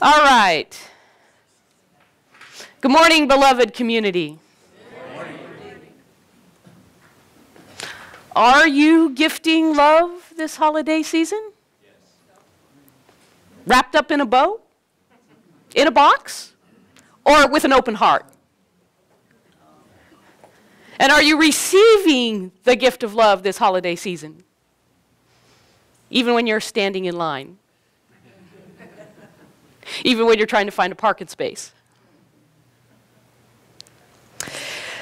All right. Good morning, beloved community. Good morning. Are you gifting love this holiday season? Yes. Wrapped up in a bow? In a box? Or with an open heart? And are you receiving the gift of love this holiday season? Even when you're standing in line? Even when you're trying to find a parking space?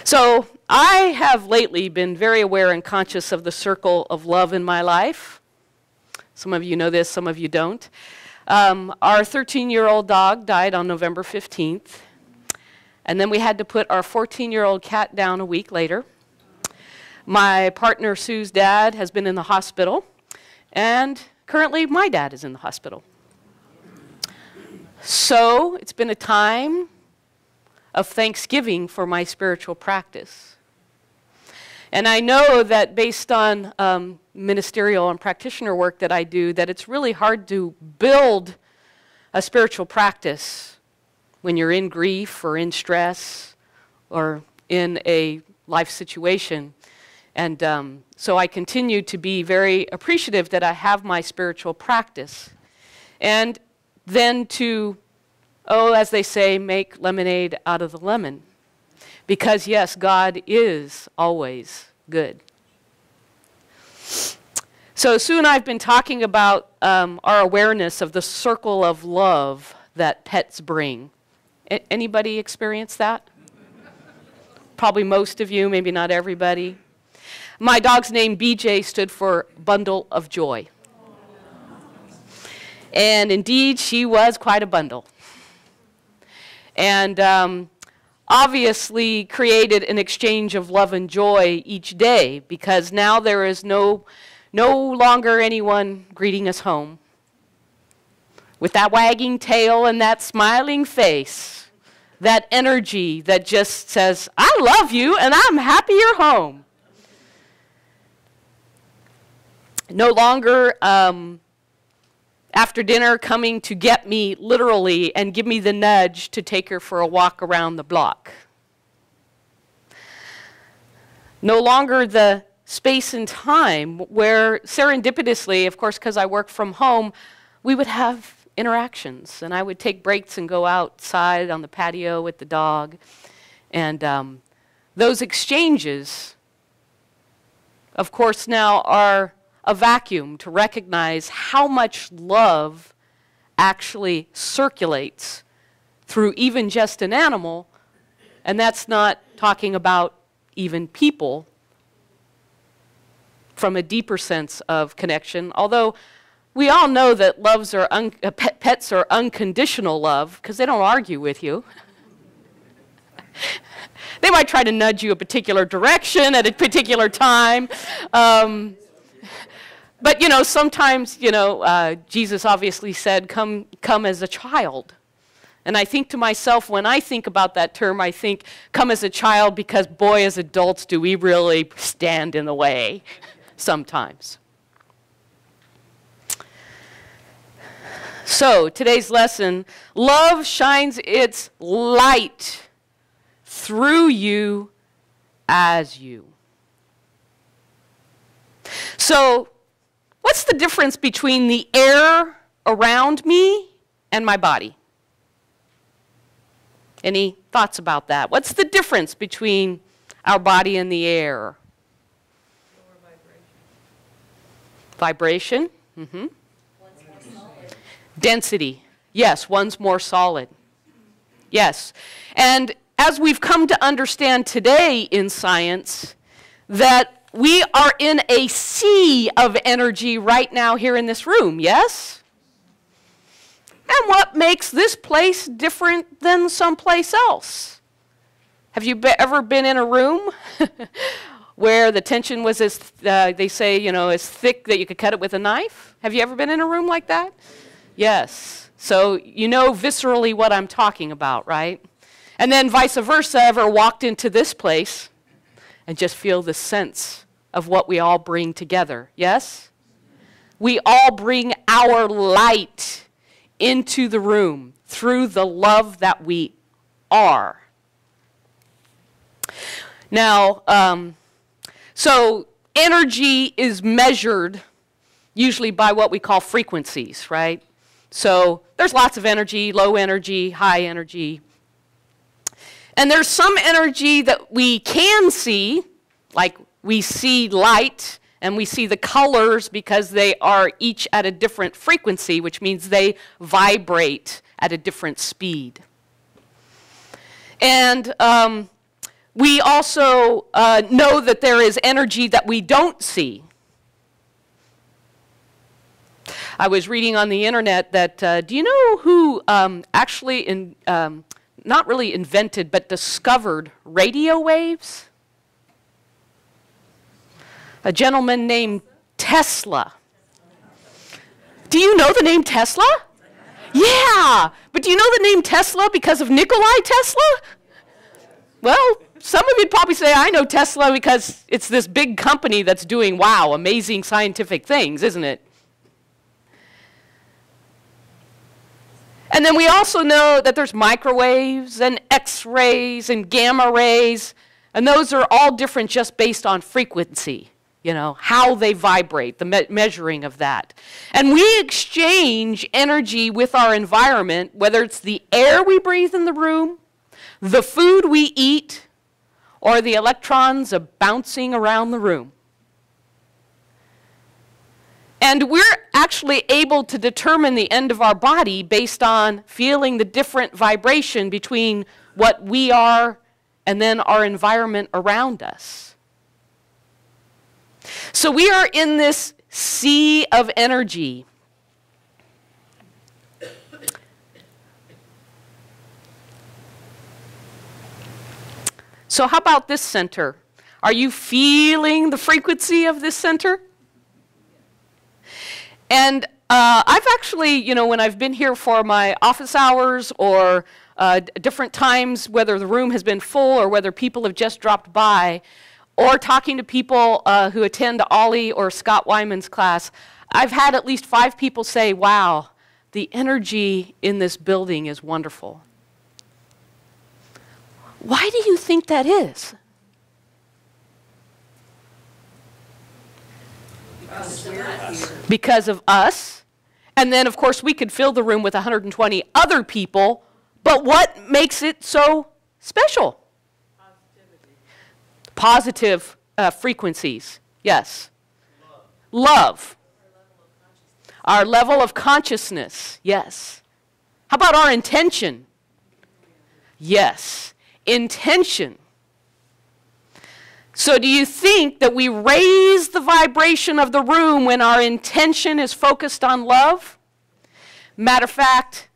So I have lately been very aware and conscious of the circle of love in my life. Some of you know this, some of you don't. Our 13-year-old dog died on November 15th. And then we had to put our 14-year-old cat down a week later. My partner Sue's dad has been in the hospital. And currently my dad is in the hospital. So it's been a time of thanksgiving for my spiritual practice. And I know that based on ministerial and practitioner work that I do, that it's really hard to build a spiritual practice when you're in grief or in stress or in a life situation. And so I continue to be very appreciative that I have my spiritual practice. And then to, as they say, make lemonade out of the lemon. Because yes, God is always good. So Sue and I have been talking about our awareness of the circle of love that pets bring. Anybody experience that? Probably most of you, maybe not everybody. My dog's name, BJ, stood for Bundle of Joy. And indeed, she was quite a bundle. And obviously created an exchange of love and joy each day, because now there is no longer anyone greeting us home with that wagging tail and that smiling face, that energy that just says, I love you and I'm happy you're home. No longer after dinner coming to get me literally and give me the nudge to take her for a walk around the block. No longer the space and time where serendipitously, of course, because I work from home, we would have interactions. And I would take breaks and go outside on the patio with the dog. And those exchanges, of course, now are a vacuum to recognize how much love actually circulates through even just an animal, and that's not talking about even people from a deeper sense of connection, although we all know that pets are unconditional love because they don't argue with you. They might try to nudge you a particular direction at a particular time. But, sometimes, Jesus obviously said, come as a child. And I think to myself, when I think about that term, I think, come as a child, because, boy, as adults, do we really stand in the way sometimes. So, today's lesson, love shines its light through you as you. So, what's the difference between the air around me and my body? Any thoughts about that? What's the difference between our body and the air? Lower vibration. Vibration? Mm-hmm. One's more solid. Density. Yes, one's more solid. Yes. And as we've come to understand today in science, that we are in a sea of energy right now here in this room, yes? And what makes this place different than someplace else? Have you ever been in a room where the tension was as, they say, as thick that you could cut it with a knife? Have you ever been in a room like that? Yes. So you know viscerally what I'm talking about, right? And then vice versa, ever walked into this place and just feel the sense of what we all bring together, yes? We all bring our light into the room through the love that we are. Now, so energy is measured usually by what we call frequencies, right? So there's lots of energy, low energy, high energy. And there's some energy that we can see, like we see light and we see the colors because they are each at a different frequency, which means they vibrate at a different speed. And we also know that there is energy that we don't see. I was reading on the internet that, do you know who actually, not really invented, but discovered radio waves? A gentleman named Tesla. Do you know the name Tesla? Yeah, but do you know the name Tesla because of Nikola Tesla? Well, some of you'd probably say, I know Tesla because it's this big company that's doing, wow, amazing scientific things, isn't it? And then we also know that there's microwaves and X-rays and gamma rays, and those are all different just based on frequency, you know, how they vibrate, the measuring of that. And we exchange energy with our environment, whether it's the air we breathe in the room, the food we eat, or the electrons bouncing around the room. And we're actually able to determine the end of our body based on feeling the different vibration between what we are and then our environment around us. So we are in this sea of energy. So how about this center? Are you feeling the frequency of this center? And I've actually, you know, when I've been here for my office hours or different times, whether the room has been full or whether people have just dropped by, or talking to people who attend Ollie or Scott Wyman's class, I've had at least 5 people say, wow, the energy in this building is wonderful. Why do you think that is? Because of us. And then, of course, we could fill the room with 120 other people, but what makes it so special? Positive frequencies. Yes. Love. Our level of consciousness. Yes. How about our intention? Yes. Intention. So do you think that we raise the vibration of the room when our intention is focused on love? Matter of fact,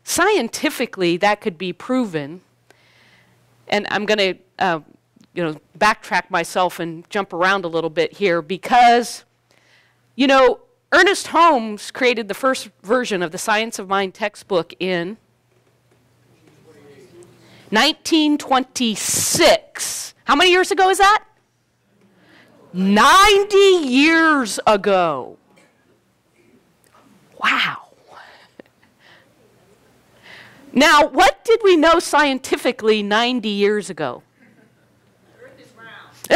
scientifically that could be proven. And I'm going to backtrack myself and jump around a little bit here because, you know, Ernest Holmes created the first version of the Science of Mind textbook in 1926. How many years ago is that? 90 years ago. Wow. Now, what did we know scientifically 90 years ago? The earth is round.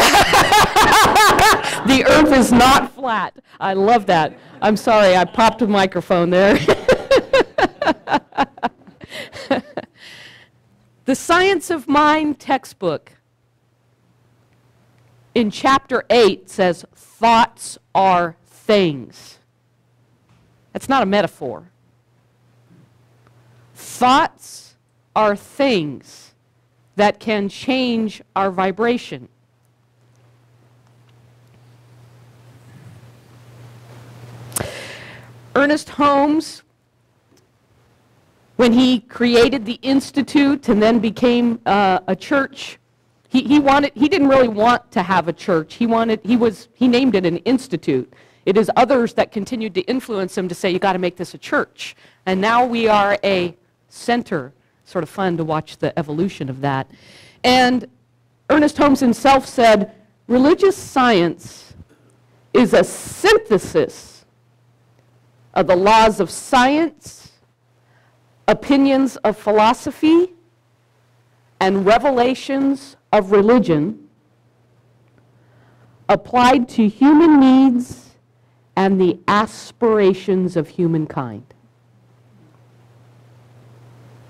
The earth is not flat. I love that. I'm sorry, I popped a microphone there. The Science of Mind textbook in chapter 8 says, thoughts are things. That's not a metaphor. Thoughts are things that can change our vibration. Ernest Holmes, when he created the Institute and then became a church, he didn't really want to have a church. He named it an institute. It is others that continued to influence him to say, you got to make this a church. And now we are a center. Sort of fun to watch the evolution of that. And Ernest Holmes himself said, religious science is a synthesis of the laws of science, opinions of philosophy, and revelations of religion applied to human needs and the aspirations of humankind.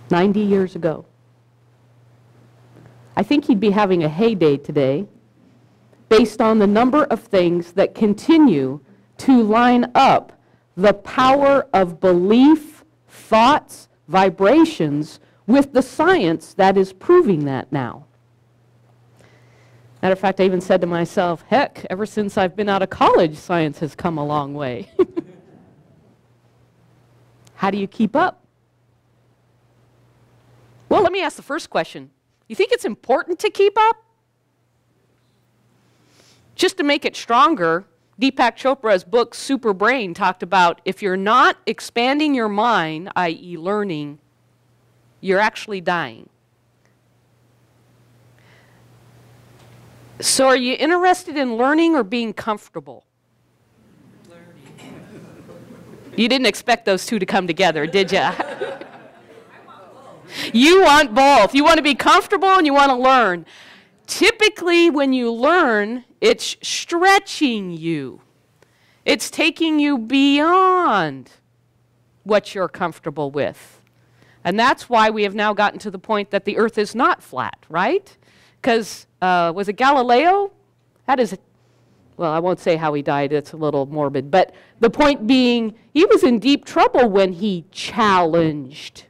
90 years ago. I think he'd be having a heyday today based on the number of things that continue to line up the power of belief, thoughts, vibrations with the science that is proving that now. Matter of fact, I even said to myself, heck, ever since I've been out of college, science has come a long way. How do you keep up? Well, let me ask the first question. You think it's important to keep up? Just to make it stronger, Deepak Chopra's book, Super Brain, talked about if you're not expanding your mind, i.e. learning, you're actually dying. So are you interested in learning or being comfortable? Learning. You didn't expect those two to come together, did you? You want both. You want to be comfortable and you want to learn. Typically, when you learn, it's stretching you. It's taking you beyond what you're comfortable with. And that's why we have now gotten to the point that the earth is not flat, right? Because, was it Galileo? That is, well, I won't say how he died. It's a little morbid. But the point being, he was in deep trouble when he challenged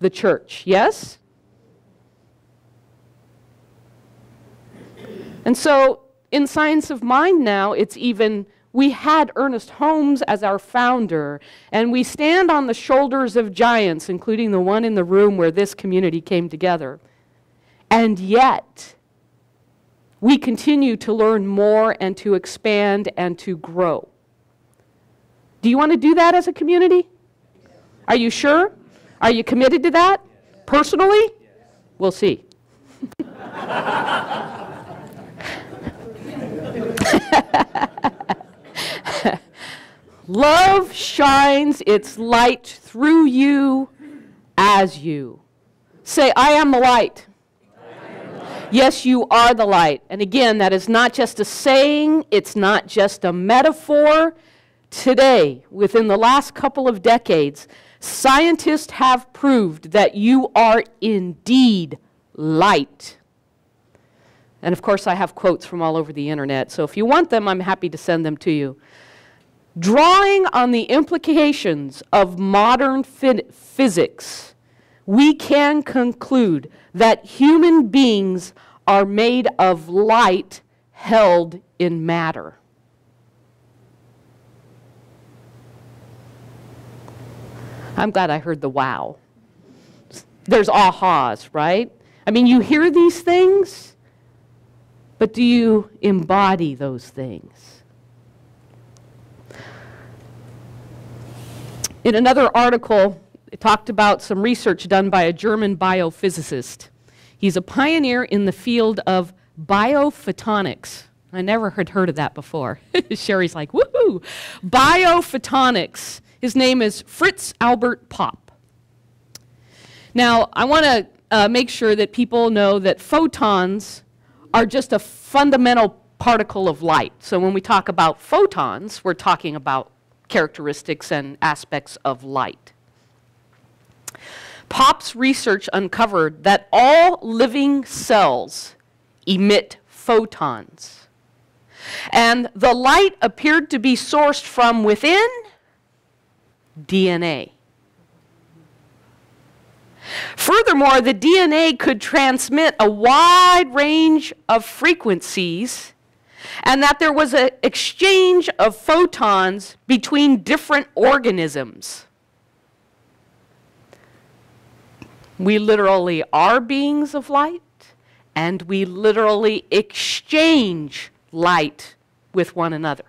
the church, yes? And so in Science of Mind now, it's even, we had Ernest Holmes as our founder, and we stand on the shoulders of giants, including the one in the room where this community came together. And yet, we continue to learn more and to expand and to grow. Do you want to do that as a community? Are you sure? Are you committed to that? Personally? We'll see. Love shines its light through you as you. Say, I am the light. Yes, you are the light. And again, that is not just a saying, it's not just a metaphor. Today, within the last couple of decades, scientists have proved that you are indeed light. And of course, I have quotes from all over the internet, so if you want them, I'm happy to send them to you. Drawing on the implications of modern physics, we can conclude that human beings are made of light held in matter. I'm glad I heard the wow. There's ahas, right? I mean, you hear these things, but do you embody those things? In another article, it talked about some research done by a German biophysicist. He's a pioneer in the field of biophotonics. I never had heard of that before. Sherry's like, woohoo! Biophotonics. His name is Fritz Albert Popp. Now, I want to make sure that people know that photons are just a fundamental particle of light. So when we talk about photons, we're talking about characteristics and aspects of light. Popp's research uncovered that all living cells emit photons. And the light appeared to be sourced from within DNA. Furthermore, the DNA could transmit a wide range of frequencies, and that there was an exchange of photons between different organisms. We literally are beings of light, and we literally exchange light with one another.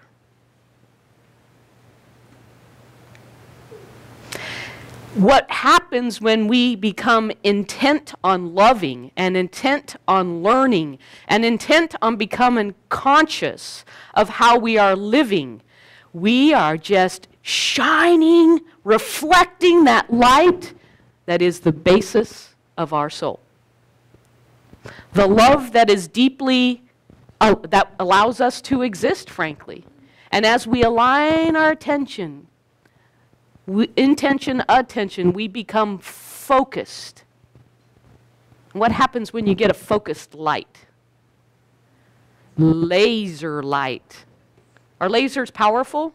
What happens when we become intent on loving and intent on learning and intent on becoming conscious of how we are living? We are just shining, reflecting that light that is the basis of our soul. The love that is deeply, that allows us to exist, frankly. And as we align our attention, intention, attention, we become focused. What happens when you get a focused light? Laser light. Are lasers powerful?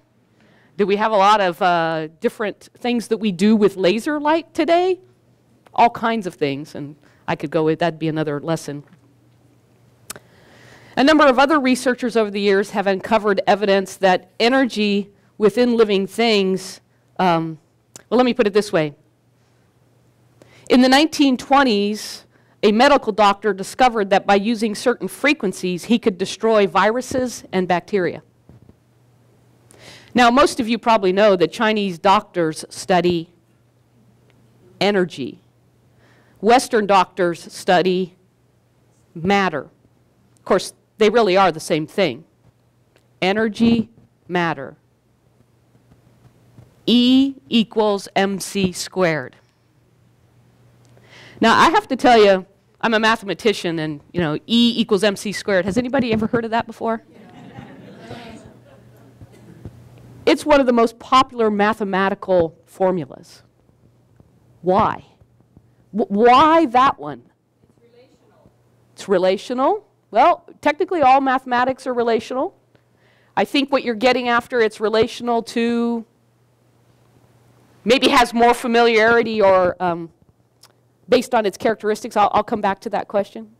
Do we have a lot of different things that we do with laser light today? All kinds of things, and I could go with, that'd be another lesson. A number of other researchers over the years have uncovered evidence that energy within living things, well, let me put it this way. In the 1920s, a medical doctor discovered that by using certain frequencies, he could destroy viruses and bacteria. Now, most of you probably know that Chinese doctors study energy. Western doctors study matter. Of course, they really are the same thing. Energy, matter. E equals mc squared. Now, I have to tell you, I'm a mathematician, and, you know, E equals mc squared. Has anybody ever heard of that before? It's one of the most popular mathematical formulas. Why? Why that one? It's relational. It's relational. Well, technically all mathematics are relational. I think what you're getting after, it's relational to, maybe has more familiarity or based on its characteristics. I'll come back to that question.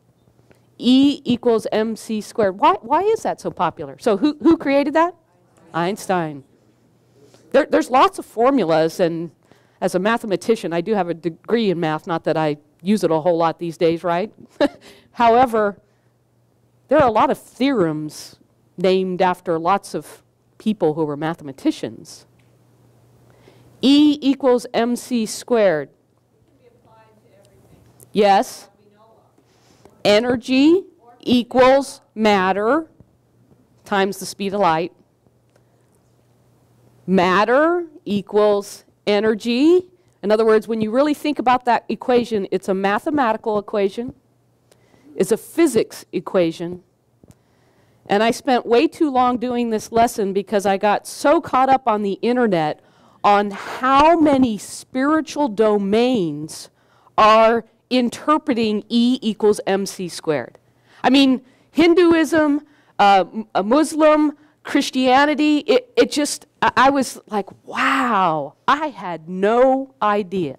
E equals mc squared. Why is that so popular? So who created that? Einstein. There's lots of formulas, and as a mathematician, I do have a degree in math, not that I use it a whole lot these days, right? However, there are a lot of theorems named after lots of people who were mathematicians. E equals mc squared. It can be applied to everything Yes. that we know of. Energy equals matter times the speed of light. Matter equals energy. In other words, when you really think about that equation, it's a mathematical equation. It's a physics equation. And I spent way too long doing this lesson because I got so caught up on the internet on how many spiritual domains are interpreting E equals mc squared. I mean, Hinduism, Muslim, Christianity, it just, I was like, wow, I had no idea.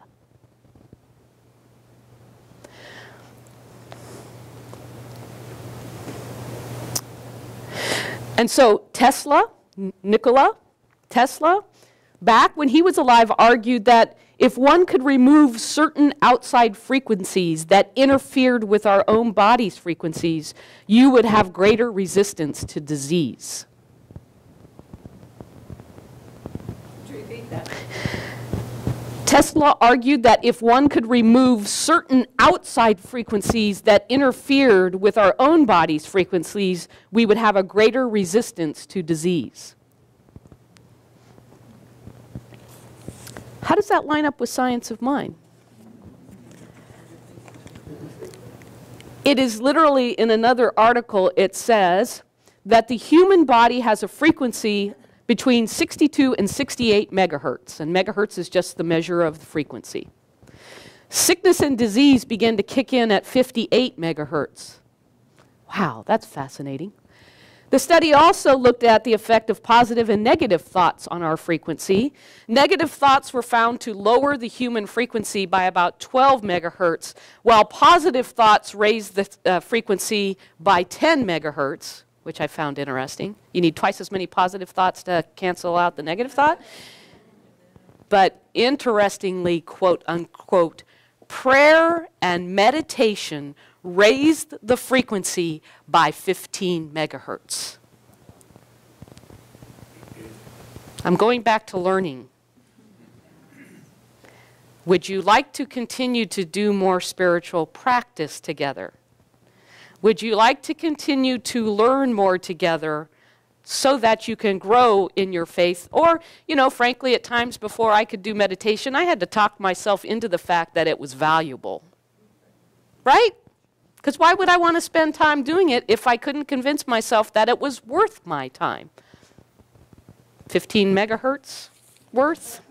And so Tesla, Nikola Tesla, back when he was alive, argued that if one could remove certain outside frequencies that interfered with our own body's frequencies, you would have greater resistance to disease. Could you repeat that? Tesla argued that if one could remove certain outside frequencies that interfered with our own body's frequencies, we would have a greater resistance to disease. How does that line up with science of mind? It is literally, in another article, it says that the human body has a frequency between 62 and 68 megahertz, and megahertz is just the measure of the frequency. Sickness and disease begin to kick in at 58 megahertz. Wow, that's fascinating. The study also looked at the effect of positive and negative thoughts on our frequency. Negative thoughts were found to lower the human frequency by about 12 megahertz, while positive thoughts raised the frequency by 10 megahertz, which I found interesting. You need twice as many positive thoughts to cancel out the negative thought. But interestingly, quote unquote, prayer and meditation raised the frequency by 15 megahertz. I'm going back to learning. Would you like to continue to do more spiritual practice together? Would you like to continue to learn more together so that you can grow in your faith. Or, you know, frankly, at times before I could do meditation, I had to talk myself into the fact that it was valuable. Right? Because why would I want to spend time doing it if I couldn't convince myself that it was worth my time? 15 megahertz worth?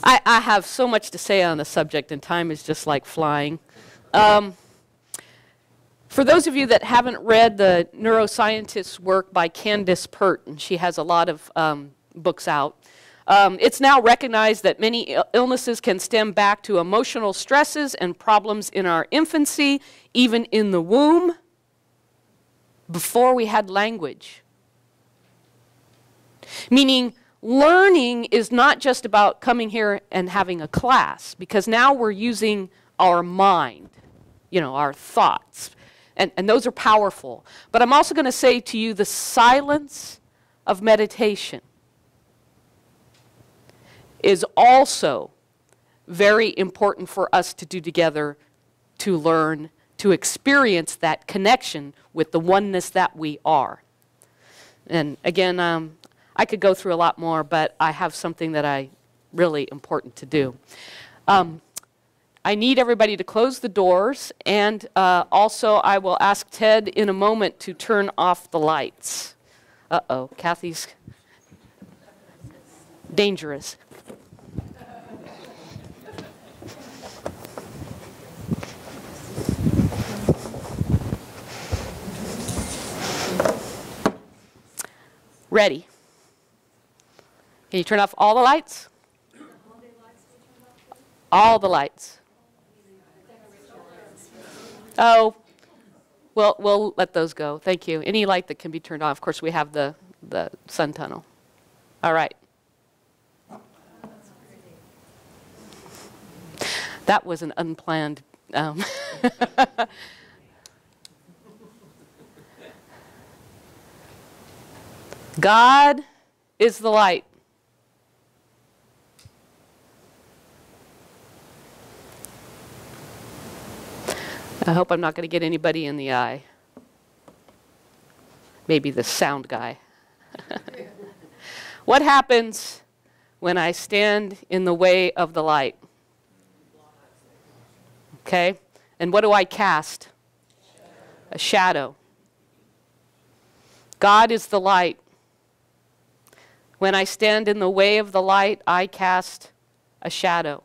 I have so much to say on the subject, and time is just like flying. For those of you that haven't read the neuroscientist's work by Candace Pert, and she has a lot of books out, it's now recognized that many illnesses can stem back to emotional stresses and problems in our infancy, even in the womb, before we had language. Meaning, learning is not just about coming here and having a class, because now we're using our mind, you know, our thoughts. And those are powerful. But I'm also going to say to you the silence of meditation is also very important for us to do together, to learn, to experience that connection with the oneness that we are. And again, I could go through a lot more, but I have something that I really important to do. I need everybody to close the doors, and also I will ask Ted in a moment to turn off the lights. Uh-oh, Kathy's dangerous. Ready. Can you turn off all the lights? All the lights. Oh, well, we'll let those go. Thank you. Any light that can be turned off. Of course, we have the sun tunnel. All right. That was an unplanned. God is the light. I hope I'm not going to get anybody in the eye. Maybe the sound guy. What happens when I stand in the way of the light? Okay? And what do I cast? A shadow. God is the light. When I stand in the way of the light, I cast a shadow.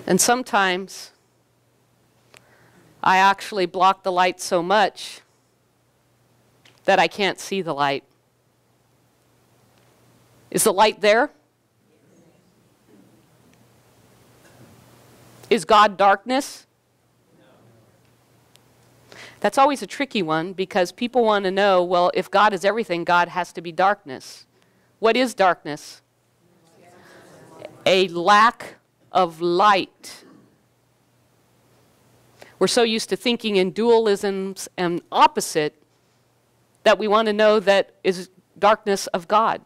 And sometimes I actually block the light so much that I can't see the light. Is the light there? Is God darkness? That's always a tricky one, because people want to know, well, if God is everything, God has to be darkness. What is darkness? A lack of light. We're so used to thinking in dualisms and opposite that we want to know that is darkness of God.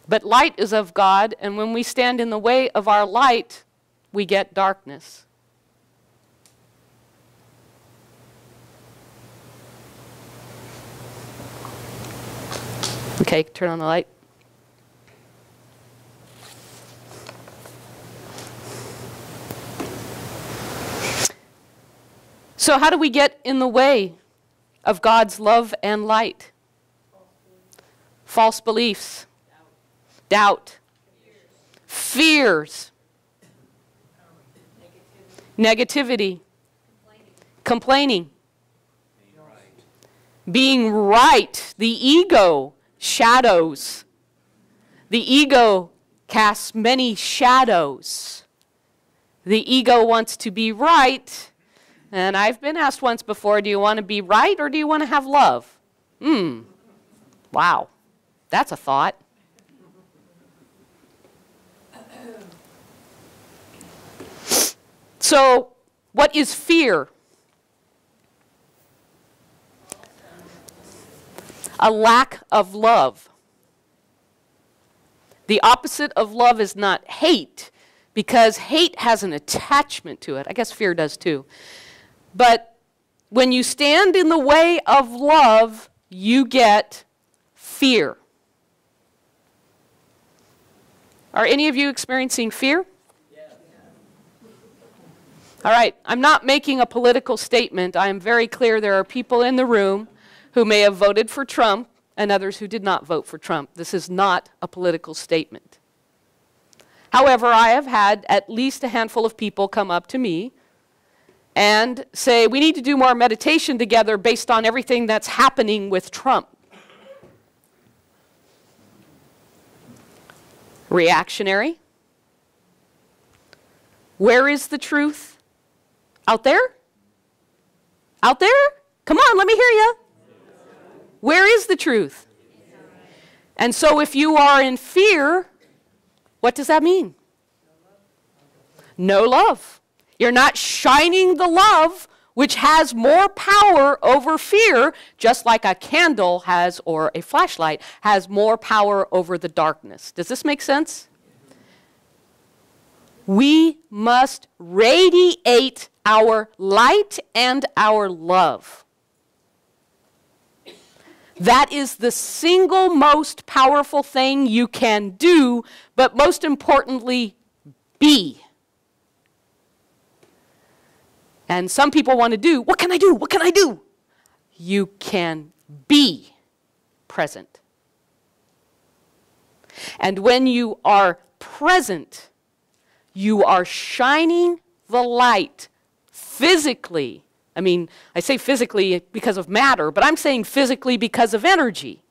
But light is of God, and when we stand in the way of our light, we get darkness. Okay, turn on the light. So how do we get in the way of God's love and light? False beliefs. Doubt. Fears. Negativity. Complaining. Being right. The ego shadows. The ego casts many shadows. The ego wants to be right. And I've been asked once before, do you want to be right or do you want to have love? Wow. That's a thought. So, what is fear? A lack of love. The opposite of love is not hate, because hate has an attachment to it. I guess fear does too. But when you stand in the way of love, you get fear. Are any of you experiencing fear? Yes. All right, I'm not making a political statement. I am very clear there are people in the room who may have voted for Trump and others who did not vote for Trump. This is not a political statement. However, I have had at least a handful of people come up to me and say, we need to do more meditation together based on everything that's happening with Trump. Reactionary. Where is the truth? Out there? Out there? Come on, let me hear you. Where is the truth? And so if you are in fear, what does that mean? No love. You're not shining the love which has more power over fear, just like a candle has, or a flashlight, has more power over the darkness. Does this make sense? We must radiate our light and our love. That is the single most powerful thing you can do, but most importantly, be. And some people want to do, what can I do? What can I do? You can be present. And when you are present, you are shining the light physically. I mean, I say physically because of matter, but I'm saying physically because of energy.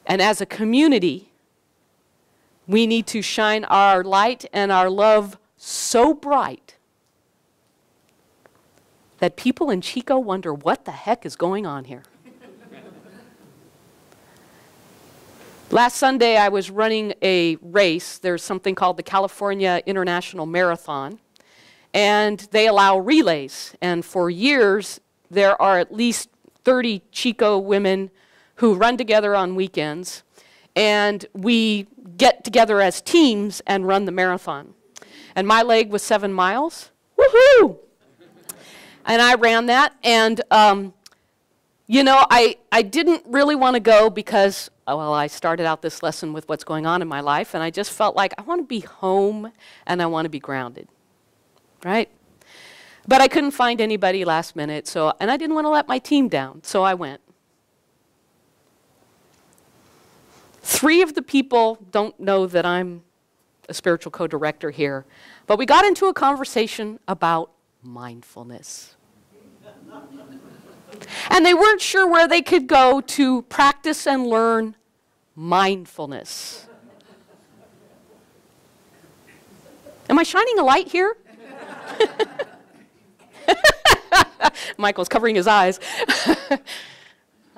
And as a community, we need to shine our light and our love so bright that people in Chico wonder what the heck is going on here. Last Sunday, I was running a race. There's something called the California International Marathon, and they allow relays. And for years, there are at least 30 Chico women who run together on weekends, and we get together as teams and run the marathon. And my leg was 7 miles. Woohoo! And I ran that, and you know, I didn't really want to go because, well, I started out this lesson with what's going on in my life, and I just felt like I want to be home and I want to be grounded, right? But I couldn't find anybody last minute, and I didn't want to let my team down, so I went. 3 of the people don't know that I'm a spiritual co-director here, but we got into a conversation about mindfulness. And they weren't sure where they could go to practice and learn mindfulness. Am I shining a light here? Michael's covering his eyes.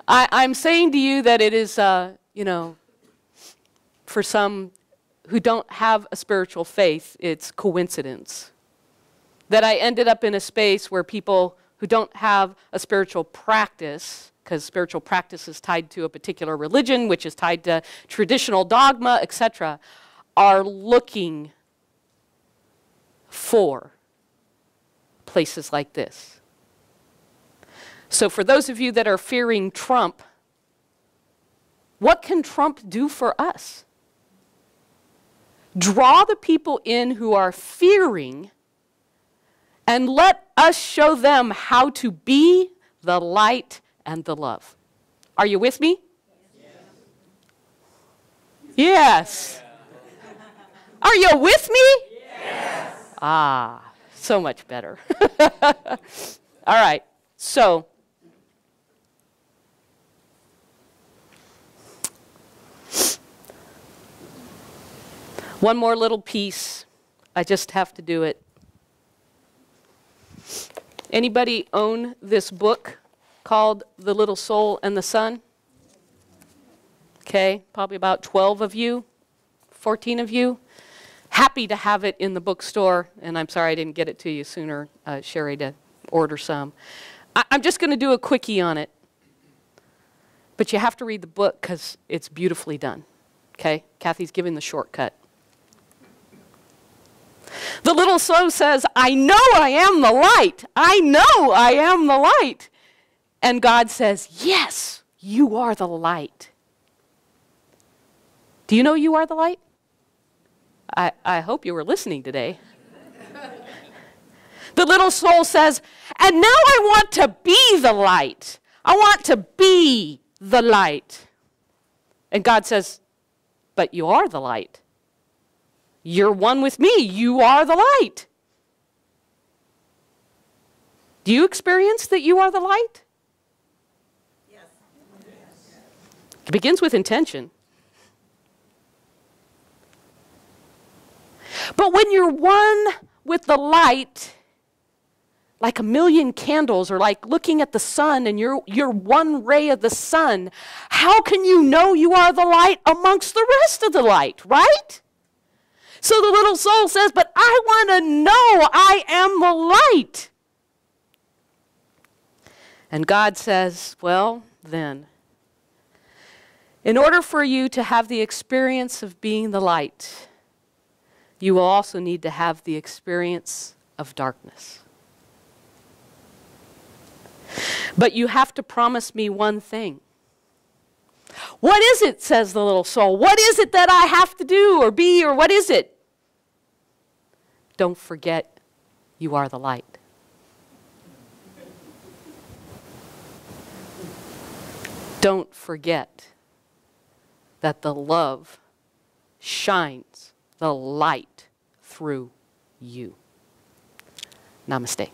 I'm saying to you that it is, you know, for some who don't have a spiritual faith, it's coincidence that I ended up in a space where people who don't have a spiritual practice, because spiritual practice is tied to a particular religion, which is tied to traditional dogma, etc., are looking for places like this. So for those of you that are fearing Trump, what can Trump do for us? Draw the people in who are fearing and let us show them how to be the light and the love. Are you with me? Yes. Are you with me? Yes. Ah, so much better. All right, so one more little piece. I just have to do it. Anybody own this book called The Little Soul and the Sun? Okay, probably about 12 of you, 14 of you. Happy to have it in the bookstore, and I'm sorry I didn't get it to you sooner, Sherry, to order some. I'm just going to do a quickie on it, but you have to read the book because it's beautifully done. Okay, Kathy's giving the shortcut. The little soul says, I know I am the light. I know I am the light. And God says, yes, you are the light. Do you know you are the light? I hope you were listening today. The little soul says, and now I want to be the light. I want to be the light. And God says, but you are the light. You're one with me. You are the light. Do you experience that you are the light? Yes. It begins with intention. But when you're one with the light, like a million candles, or like looking at the sun and you're one ray of the sun, how can you know you are the light amongst the rest of the light, right? So the little soul says, but I want to know I am the light. And God says, well, then, in order for you to have the experience of being the light, you will also need to have the experience of darkness. But you have to promise me one thing. What is it, says the little soul? What is it that I have to do or be, or what is it? Don't forget you are the light. Don't forget that the love shines the light through you. Namaste.